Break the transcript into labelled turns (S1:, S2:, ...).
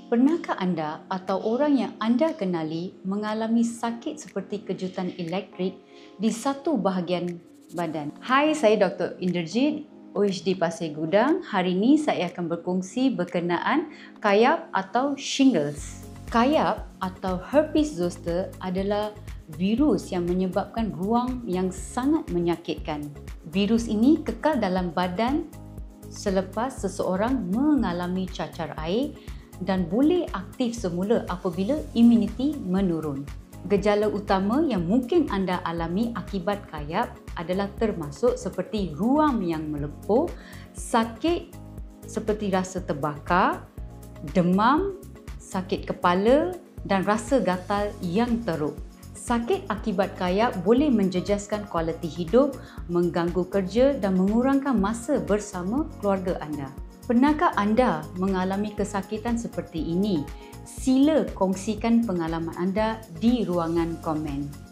S1: Pernahkah anda atau orang yang anda kenali mengalami sakit seperti kejutan elektrik di satu bahagian badan? Hai, saya Dr. Inderjit, OHD Pasir Gudang. Hari ini saya akan berkongsi berkenaan kayap atau shingles. Kayap atau herpes zoster adalah virus yang menyebabkan ruam yang sangat menyakitkan. Virus ini kekal dalam badan selepas seseorang mengalami cacar air dan boleh aktif semula apabila imuniti menurun. Gejala utama yang mungkin anda alami akibat kayap adalah termasuk seperti ruam yang melepuh, sakit seperti rasa terbakar, demam, sakit kepala dan rasa gatal yang teruk. Sakit akibat kayap boleh menjejaskan kualiti hidup, mengganggu kerja dan mengurangkan masa bersama keluarga anda. Pernahkah anda mengalami kesakitan seperti ini? Sila kongsikan pengalaman anda di ruangan komen.